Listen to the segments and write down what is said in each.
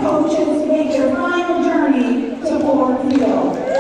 coaches make their final journey to Ford Field.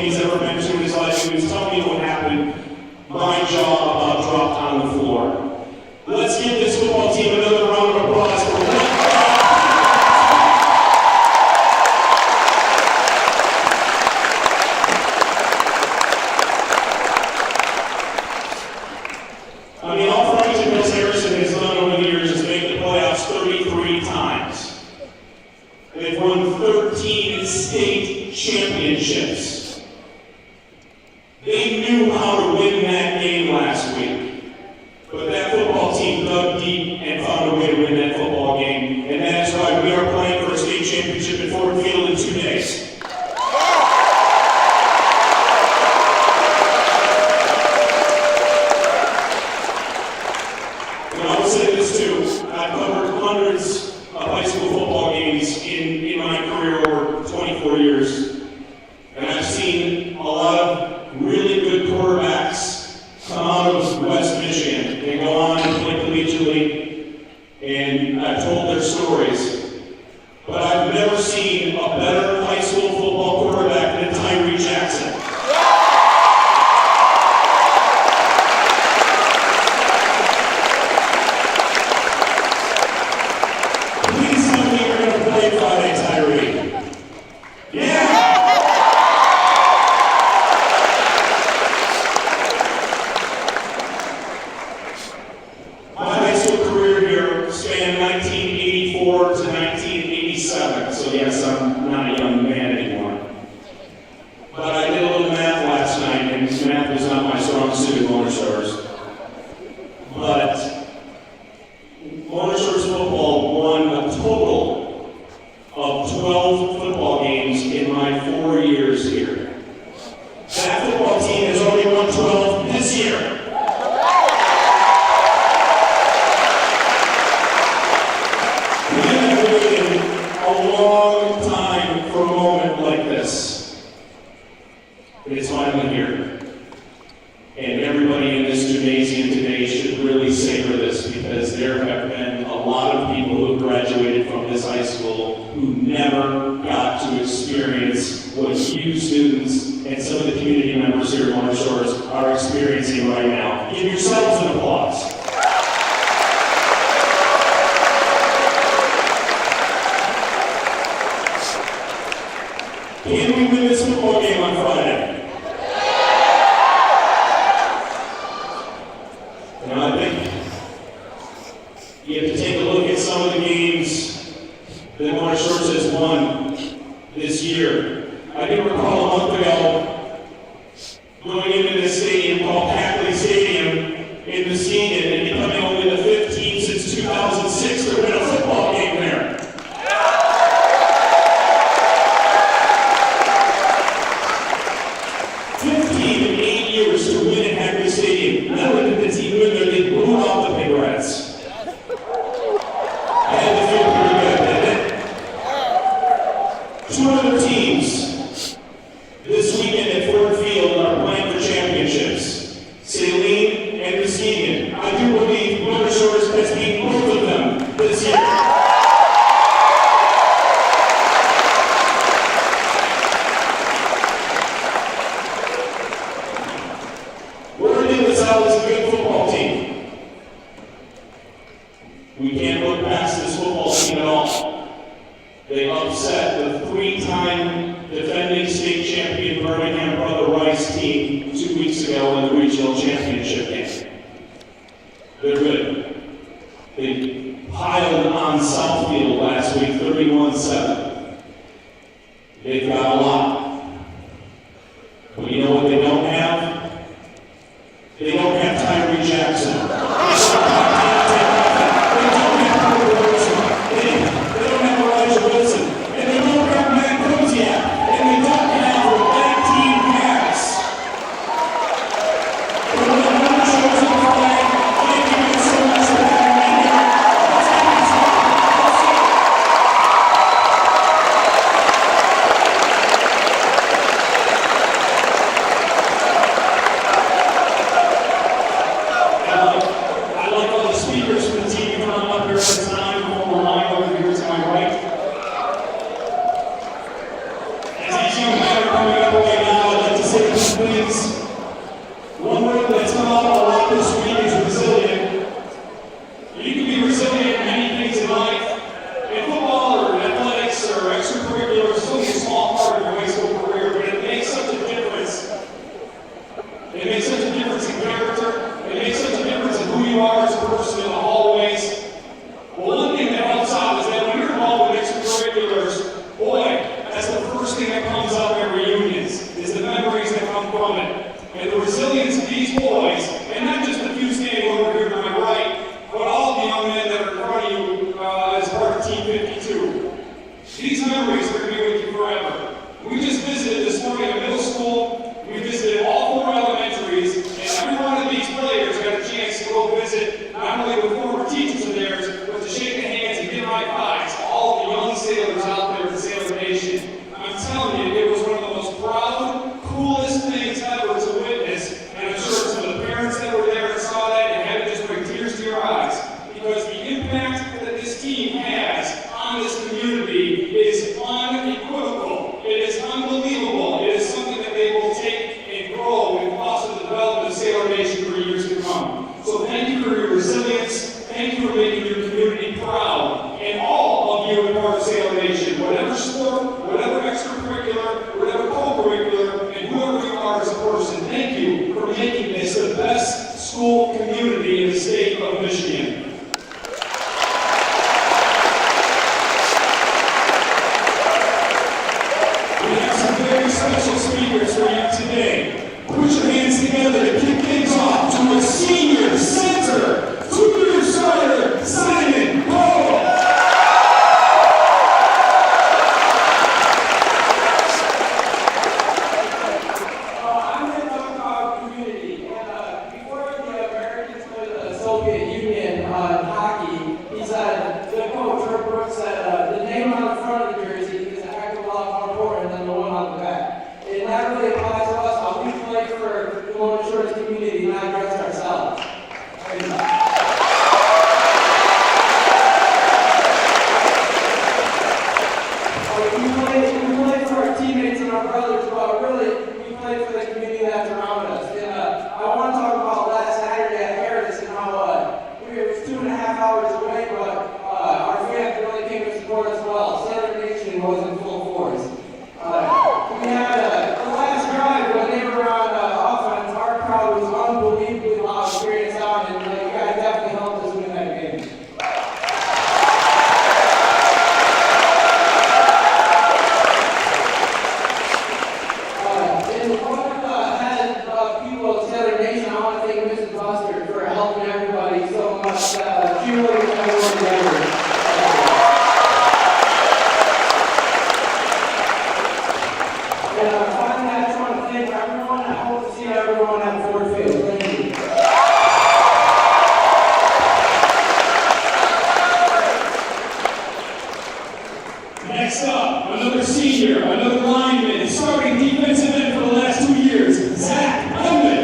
he's ever been to in his life. He was telling me what happened. My jaw about dropped on the floor. Let's give this football team another round of applause for what I mean, all Farmington Hills Harrison has done over the years is make the playoffs 33 times. They've won 13 state championships. They knew how to win that game last week. But that football team dug deep and found a way to win that football game. And that's why we are playing for a state championship at Ford Field in 2 days. And I will say this too, I've covered hundreds of high school football games in my career over 24 years. And I've seen a lot of really good quarterbacks come out of West Michigan and go on and play collegiately, and I've told their stories. But I've never seen a better high school football quarterback than Tyree Jackson. Please tell me you're going to play Friday, Tyree. Yeah! My high school career here spanned 1984 to 1987, so yes, I'm not a young man anymore. But I did a little math last night, and math was not my strong suit at Mona Shores. But Mona Shores football won a total of 12 football games in my 4 years here. That football team has already won 12 this year. We have waited a long time for a moment like this. But it's finally here. And everybody in this gymnasium today should really savor this, because there have been a lot of people who graduated from this high school who never got to experience what you students and some of the community members here at Mona Shores are experiencing right now. Give yourselves an applause. Can we win this football game on Friday? Now, I think you have to take a look at some of the games that Mona Shores has won this year. I can recall a month ago going into this stadium called Hackley Stadium in Muskegon and becoming only the 5th team since 2006 to win a football game there. To win at Hackley Stadium. Not only did the team win there, they blew out the Big Reds. Had to feel pretty good, didn't it? 2 other teams this weekend at Ford Field are playing for championships. Saline and Muskegon. I do believe Mona Shores has beat both of them this year. Is a good football team. We can't look past this football team at all. They upset the 3-time defending state champion Birmingham Brother Rice team 2 weeks ago in the regional championship game. They're good. They piled on Southfield last week, 31-7. They've got a lot. But you know what they don't have? They don't have Tyree Jackson. They don't have Porter Wilson. They don't have Elijah Wilson. And they don't have Matt Koziak. And they don't have 19 Harris. But when the Mona Shores on the flag, thank you guys so much for having me here. Let's get this started. I like all the speakers from the team coming up here at the time. Former line over here to my right. As these young men are coming up right now, I'd like to things. One word that's come out a lot this week is resilient. You can be resilient in many things in life. In football or in athletics or extracurriculars, it's only a small part of your high school career, but it makes such a difference. It makes such a difference in character. It makes such a difference in who you are as a person in the hallways. Well, one thing that helps out is that when you're involved with extracurriculars, boy, that's the first thing that comes up at reunions, is the memories that come from it. And the resilience of these boys, and not just the few standing over here to my right, but all the young men that are in front of you as part of Team 52. These memories are going to be with you forever. We just visited this morning a middle school. We visited all 4 elementaries, and every one of these players got a chance to go visit not only with former teachers of theirs, but to shake their hands and give high fives to all the young sailors out there in Sailor Nation. I'm telling you, it was one of the most proud, coolest things ever to witness, and I'm sure some of the parents that were there and saw that and had to just bring tears to your eyes, because the impact that this team has on this community is unequivocal. It is unbelievable. It is something that they will take and grow and foster the development of Sailor Nation for years to come. So thank you for your resilience. Thank you for making your community proud. And all of you are part of Sailor Nation. Whatever sport, whatever extracurricular, whatever co-curricular, and whoever you are as a person, thank you for making this the best school community in the state of Michigan. We have some very special speakers for you today. Put your hands together to kick things off to a senior center, 2-year starter, Simon Cole. I'm going to talk about community. And before the Americans played the Soviet Union hockey, he said, the coach, Herb Brooks, said the name on the front of the jersey is a heck of a lot more important than the one on the back. And that really applies to us. We play for the Lone Shores community, not just ourselves. We play for our teammates and our brothers, but really, we play for the community that's around us. And I want to talk about last Saturday at Harris and how it was 2.5 hours away, but our fans really came to support us well. Sailor Nation was in full force. We had the last drive when they were on offense. Our crowd was unbelievably loud, great sound, and you guys definitely helped us win that game. And one of the head people of Sailor Nation, I want to thank Mrs. Buster for helping everybody so much. She really was everyone together. And finally, I just want to thank everyone. I hope to see everyone at Ford Field. Thank you. Next up, another senior, another lineman, starting defensive end for the last 2 years, Zach Hellman.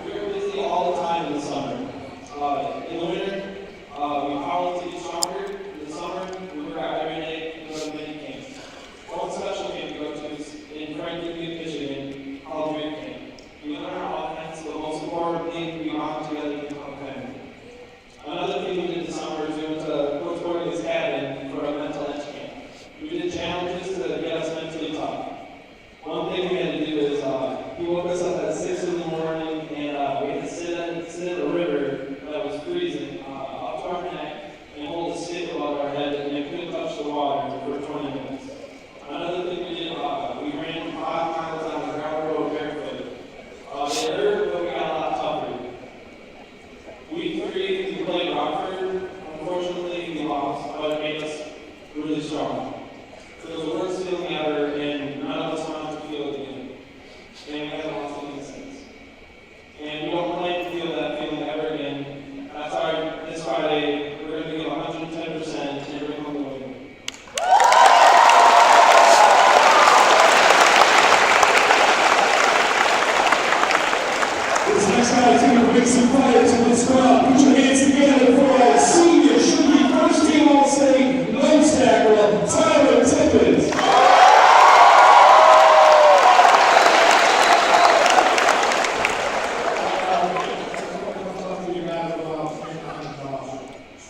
We are busy all the time in the summer. In the winter, we power to get stronger. In the summer, we work out every day to go to many camps. One special camp we go to is in Franklin, Michigan, called Dream Camp. We learn our offense, but most importantly, we bond together and become family. Another thing we did this summer is we went to Coach Morgan's cabin for a mental edge camp. We did challenges to get us mentally tough. One thing we had to do is he woke us up at 6 in the morning, and we had to sit in a river that was freezing up to our neck and hold a stick above our head, and it couldn't touch the water for 20 minutes. Another thing we did, we ran 5 miles on the gravel road barefoot. It hurt, but we got a lot tougher. Week 3, we played Rockford. Unfortunately, we lost, but it made us really strong. It was the worst feeling ever, and none of us wanted to feel it again. And we haven't lost any since. And we don't plan to feel that feeling ever again. That's why this Friday, we're going to give 110% and bring home the win. This next guy is going to bring some fire to this crowd. Put your hands together for our senior, should be first team All-State, low stacker,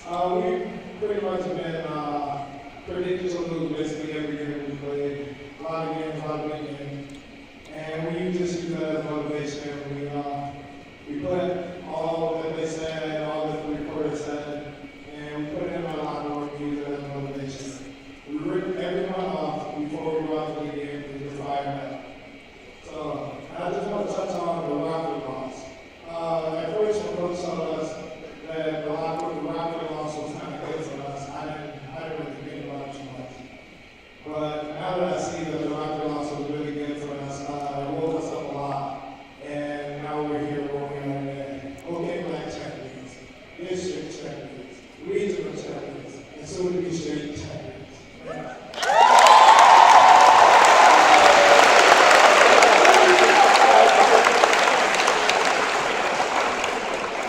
We pretty much have been predicting to lose basically every year we played. A lot of games, a lot of big games. And we just use that as motivation. We put all that they said, all that the reporter said, and we put it in our locker room and use it as motivation. We rip everyone off before we go out to the game and we're fired up. So I just want to touch on the locker loss. At first, when Coach told us that the locker loss was kind of good for us, I didn't really think about it too much. But now that I see that the locker loss was really good for us, it woke us up a lot. And now we're here where we are today. Okay, black champions, district champions, regional champions, and soon to be state champions.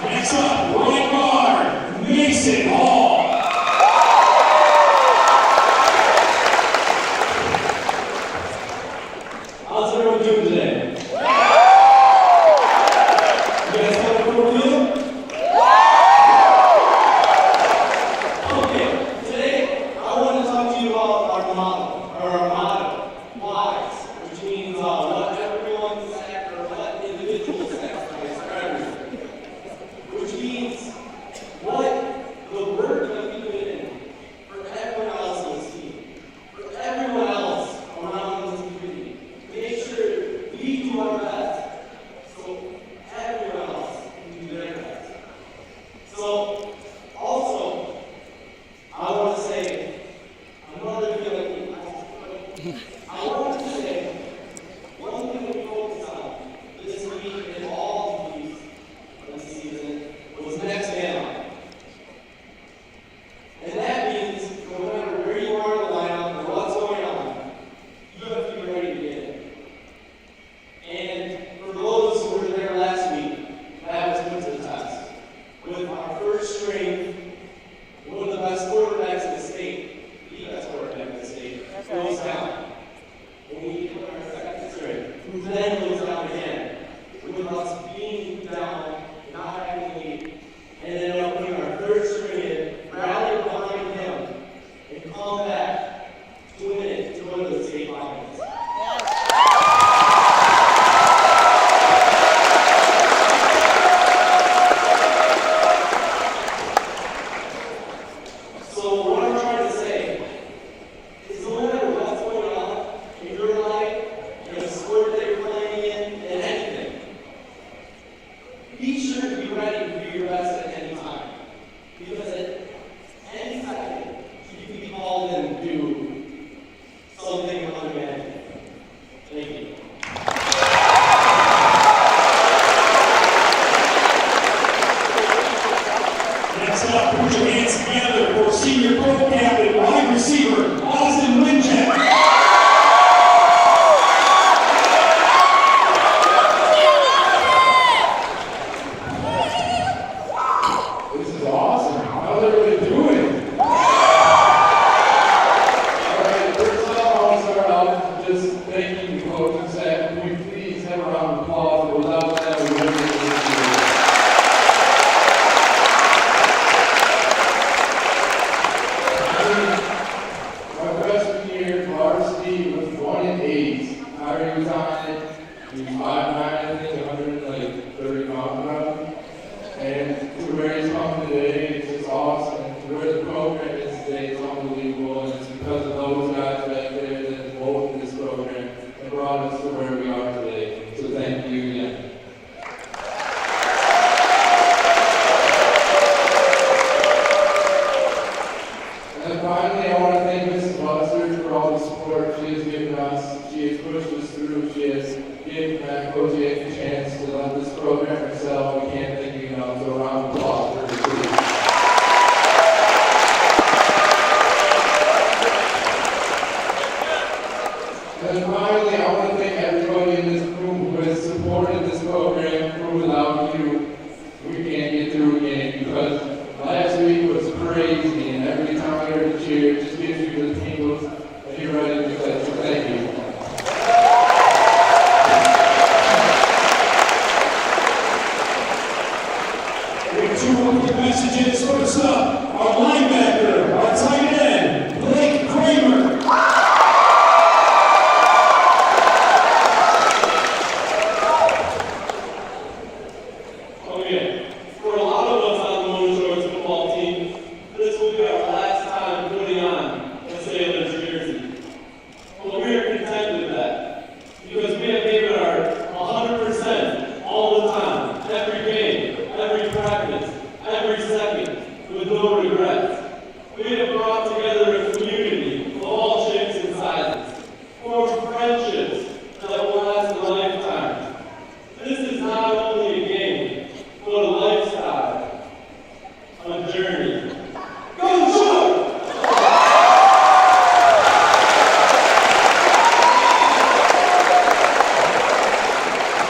Next up, right guard, Mason Hall. How's everyone doing today? You guys have a cool deal? Okay, today I want to talk to you about our motto, WISE, which means what everyone said or what individual sacrifice for everyone. Which means what the work that we put in for everyone else on this team, for everyone else around this community. Make sure we do our best so everyone else can do their best. So, also, I want to say, I want to feel like I want to say one thing that we focus on this week and all of these this season was next man up. And that means no matter where you are in the lineup or what's going on, you have to be ready to get it. And for those who were there last week, that was put to the test. With our first string, one of the best quarterbacks in the state, the best quarterback in the state, goes down. And we put our second string, who then goes down again. With us being down, not having a lead, and then opening our third string in, rally behind him, and come back to win it, to win the state finals. So what I'm trying to say is no matter what's going on in your life, in the sport that you're playing in, and anything, be sure to be ready to do your best at any time. Because at any second, you can be called in and do something unimaginable. Thank you. Next up, put your hands together for senior pro captain, wide receiver, Austin Winchett. This is awesome. How's everybody doing? All right, first off, I want to start out just thanking the coach and staff. Can we please have a round of applause? Without that, we wouldn't be able to do this. My freshman year, varsity was 1-8. I already was on it. He was 5'9", I think, 130 pounds around. And to where he's come today, it's just awesome. To where regrets. We have brought together a community of all shapes and sizes, formed friendships that will last a lifetime. This is not only a game, but a lifestyle, a journey. Go Sharks!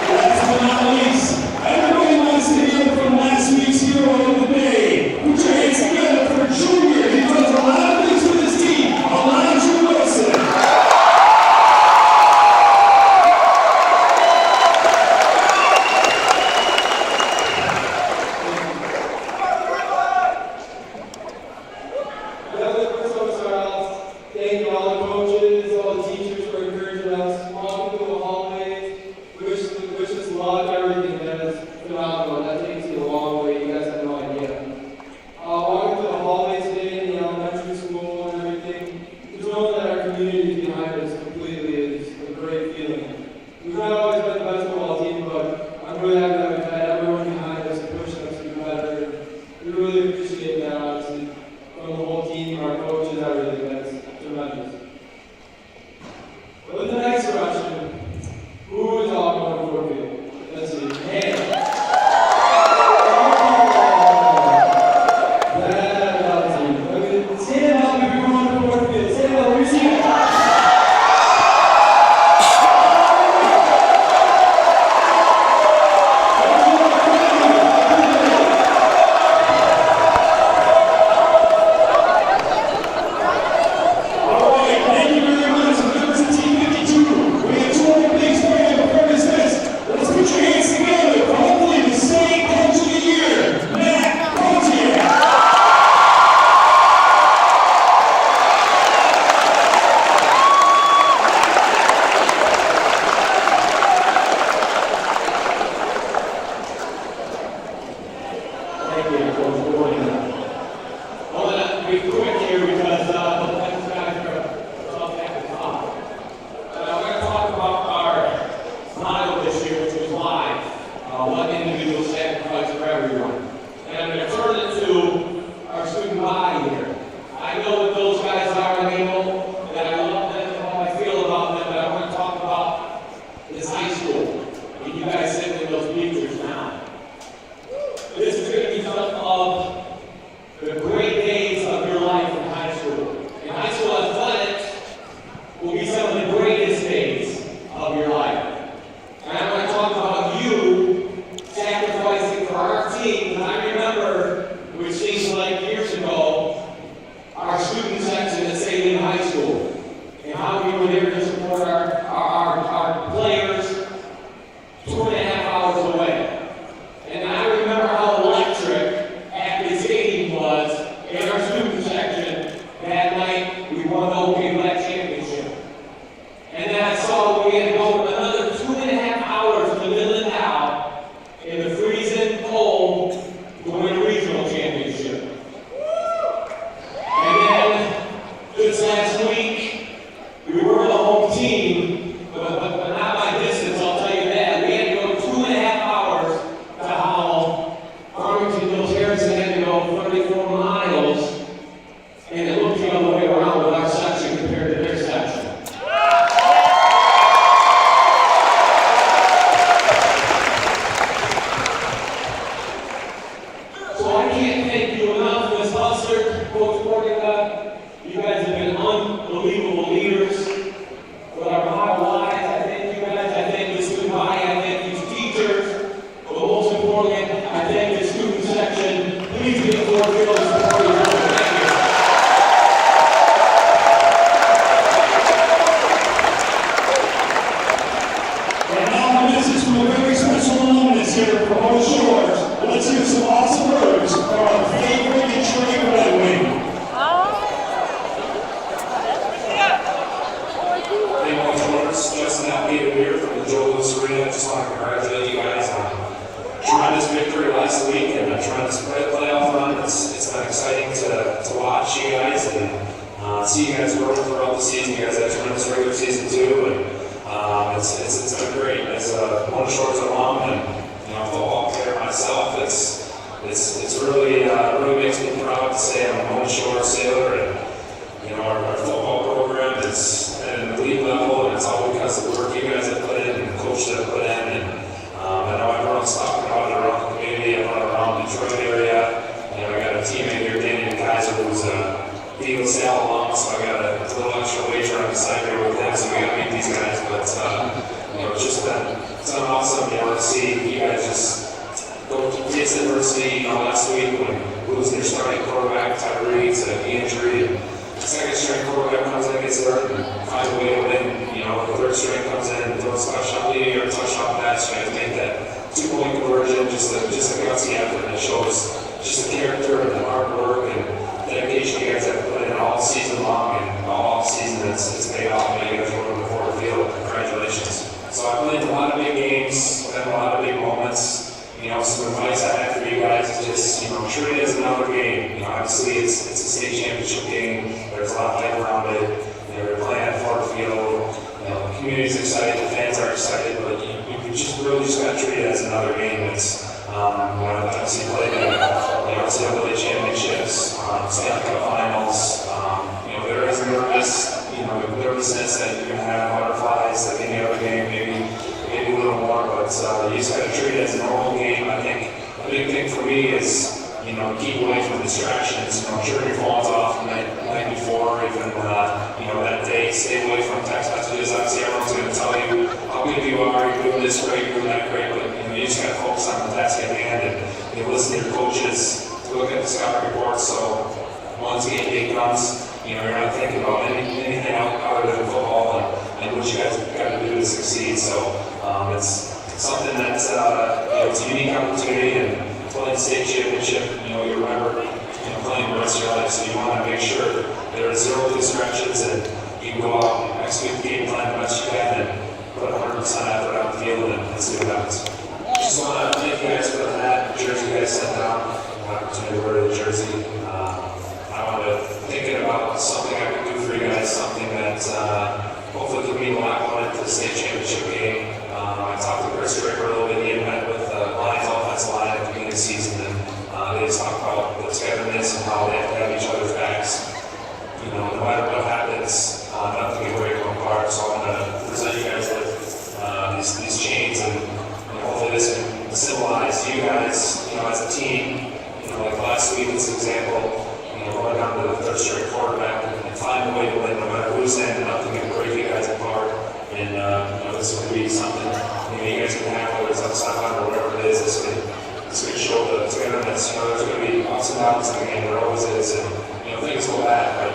Last but not least, everybody wants to hear from last week's hero of the day. Put your hands together for Junior. He does a lot of things with his team. Elijah Wilson. Thank you all the coaches, all the teachers for encouraging us, walking through the hallways, wish us luck, everything. That is phenomenal. That takes you a long way. You guys have no idea. Walking through the hallways today in the elementary school and everything, just knowing that our community is behind us completely is a great feeling. We've not always been the best football team, but I'm really happy that we've had everyone behind us and pushing us to be better. We really appreciate that, honestly, from the whole team, our coaches, everything. That's tremendous. But with the next question, who is all going for it? Let's see. Hey. Stand up if you're going to Forfield. Stand up, let me see it. All right, thank you very much. Members of Team 52. We have two other things for you before dismiss. Let's put your hands together for hopefully the state coach of the year, Matt Koziak. Thank you, Coach. Good morning. Well, then, be quick here because the next guys are up at the top. We're going to talk about our motto this year, which was live. One individual sacrifice for everyone. And I'm going to turn it to our student body here. I know that those guys are unable, and I love them and how I feel about them, but I want to talk about this high school. And you guys sitting in those bleachers now. This is going to be some of the great days of your life in high school. In high school athletics will be some of the greatest days of your life. And I want to talk about you sacrificing for our team. And I remember, which seems like years ago, our student section at Salem High School, and how we were there to support our players 2.5 hours away. And I remember how electric active stadium was in our student section that night we won the OK Black Championship. And then I saw we had to go another 2.5 hours to Midland Dow in the freezing cold to win a regional championship. And then this last week we were the home team, but not by distance, I'll tell you that. We had to go 2.5 hours to Howell. Farmington Hills Harrison had to go 34 miles, and it looked the other way around with our section compared to their section. So I can't thank you enough, Ms. Huster, Coach Morgan. You guys have been unbelievable leaders with our model lives. I thank you guys. I thank the student body. I thank these teachers. But most importantly, I thank the student section. Please get Forfield and support your own. Thank you. And now a message from a very special alumnus here from Holy Shores. Let's hear some awesome words from our favorite Detroit Red Wing. Hey, Coach Morris, Justin Applegate here from the Joe Louis Arena. I just want to congratulate you guys on a tremendous victory last week and a tremendous playoff run. It's been exciting to watch you guys and see you guys grow throughout the season. You guys had a tremendous regular season too, and it's been great. As one Shores alum and football player myself, it's it's really makes me proud to say I'm a North Shore Sailor, and our football program is at an elite level, and it's all because of the work you guys have put in and the coach that have put in. And I know everyone's talking about it around the community, everyone around the Detroit area. I got a teammate here, Danny Kaiser, who's a Eagle Sal alum, so I got a little extra wager on the side here with him, so we got to meet these guys. But it's been awesome, to see you guys just go to face adversity. Last week when losing their starting quarterback Tyree to injury, and the second string quarterback comes in, gets hurt, and finds a way to win. The third string comes in, and throws a touchdown, leading or a touchdown pass. You guys make that 2-point conversion, just a gutsy effort, and it shows just the character and the hard work and dedication you guys have put in all season long, and all season it's paid off. You guys were on the forward field. Congratulations. So I played a lot of big games, had a lot of big moments. Some advice I have for you guys is just, treat it as another game. Obviously it's a state championship game. There's a lot of hype around it. You're playing at Ford Field. The community's excited, the fans are excited, but you just really got to treat it as another game. It's I've obviously played in NCAA championships, Stanley Cup finals. There is nervousness that you're going to have, butterflies like any other game, maybe a little more, but you just got to treat it as a normal game. I think a big thing for me is keep away from distractions. Turn your phones off the night before, even that day. Stay away from text messages. Obviously, everyone's going to tell you how good you are. You're doing this great, you're doing that great, but you just got to focus on the task at hand and listen to your coaches. Look at the scout reports. So once game day comes, you're not thinking about anything other than football and what you guys got to do to succeed. So it's something that's it's a unique opportunity, and playing state championship, you remember playing the rest of your life. So you want to make sure there are zero distractions and you can go out and execute the game plan the best you can and put 100% effort out the field and see what happens. Just want to thank you guys for that jersey you guys sent down. Opportunity to wear the jersey. I wanted thinking about something I could do for you guys, something that hopefully could mean a lot going into the state championship game. I talked to Chris Draper a little bit. He had met with the Lions offensive line at the beginning of the season, and they just talked about the togetherness and how they have to have each other's backs. No matter what happens, nothing can break them apart. So I'm going to present you guys with these chains, and hopefully this can symbolize you guys, as a team. Like last week, as an example, going down to the third string quarterback and find a way to win, no matter who's standing up, nothing can break you guys apart. And this will be something you guys can have, whether it's outside or whatever it is. This could show the togetherness. There's going to be ups and downs in the game. There always is, and things go bad.